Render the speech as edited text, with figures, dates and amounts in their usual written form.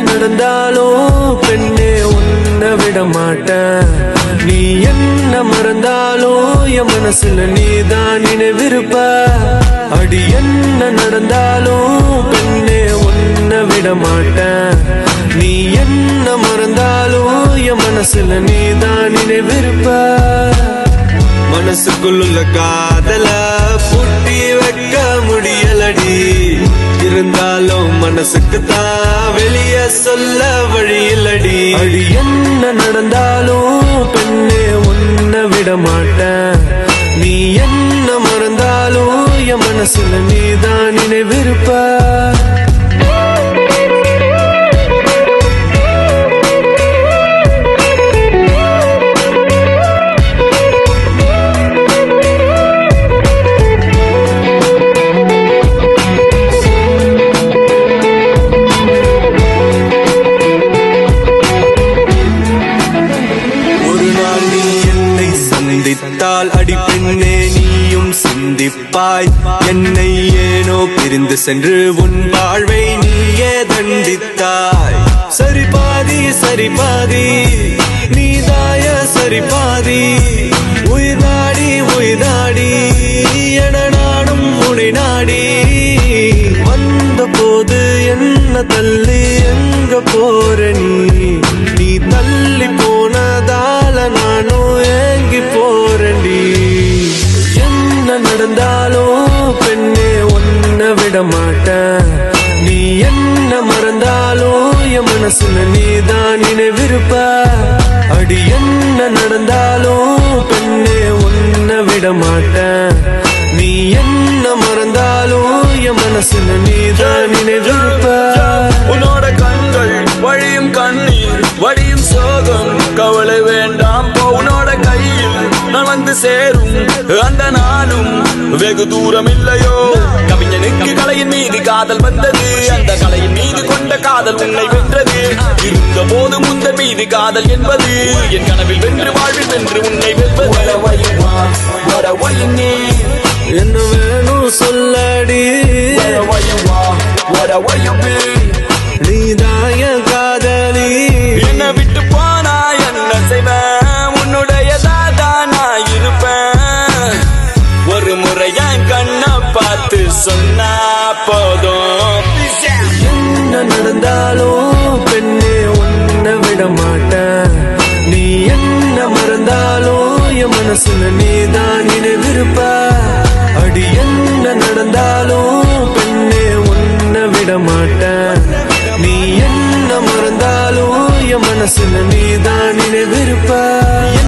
நடந்தாலும் பெண்ணே உன்னை விட மாட்டேன். நீ என்ன மறந்தாலும் என் மனசுல நீதான் நினைவிருப்ப. அடி என்ன நடந்தாலும் பெண்ணே உன்னை விட மாட்டேன். நீ என்ன மறந்தாலும் என் மனசுல நீதான் நினைவிருப்ப. மனசுக்குள்ள காதல பூட்டி வைக்க முடியலடி. இருந்தாலும் மனசுக்கு தான் வெளிய சொல்ல வழியில்லடி. அடி என்ன நடந்தாலும் பெண்ணே உன்னை விட மாட்டேன். நீ என்ன மறந்தாலும் என் மனசுல நீதான் நினைவிருப்ப. அடி பெண்ணே நீயும் சிந்திப்பாய். என்னை ஏனோ பிரிந்து சென்று உன் வாழ்வை நீயே தண்டித்தாய். சரி பாதி சரி பாதி நீதாய சரி பாதி. உயிர்நாடி உயிர்நாடி என நானும் உனை நாடி. வந்த போது என்ன தள்ளி எங்க போற நீ தள்ளி போனதால நானும் ஏங்கி போறேன்டி. என்ன நடந்தாலும் பெண்ணே உன்னை விட மாட்டேன். நீ என்ன மறந்தாலும் என் மனசுல நீதான் நினைவிருப்ப. அடி என்ன நடந்தாலும் பெண்ணே உன்னை விட மாட்டேன். நீ என்ன மறந்தாலும் என் மனசுல நீதான் நினைவிருப்ப. உன்னோட கண்கள் வழியும் கண்ணீர் வடியும் சோகம் கவலை வேண்டாம். உன்னோட கையில் நான் வந்து சேரும் அந்த நாளும் வெகு தூரம் இல்லையோ. கவிஞனுக்கு கலையின் மீது காதல் வந்தது. அந்த கலையின் மீது கொண்ட காதல் உன்னை வென்றது. இருந்த போது முந்த மீது காதல் என்பது என் கனவில் வென்று வாழ்வில் வென்று உன்னை வெல்வது. என்ன வேணும் சொல்லடி. நீதாய காதலி. என்ன விட்டு போனா என்ன செய்வேன். உன்னுடையதான் நான் இருப்பேன். ஒரு முறை என் கண்ணை பார்த்து சொன்னா போதும். என்ன நடந்தாலும் பெண்ணே உன்னை விட மாட்டேன். நீ என்ன மறந்தாலும் என் மனசுல நீதான் நினைவிருப்ப. அடி என்ன நடந்தாலும் பெண்ணே உன்னை விட மாட்டேன். நீ என்ன மறந்தாலும் என் மனசுல நீதான் நினைவிருப்ப.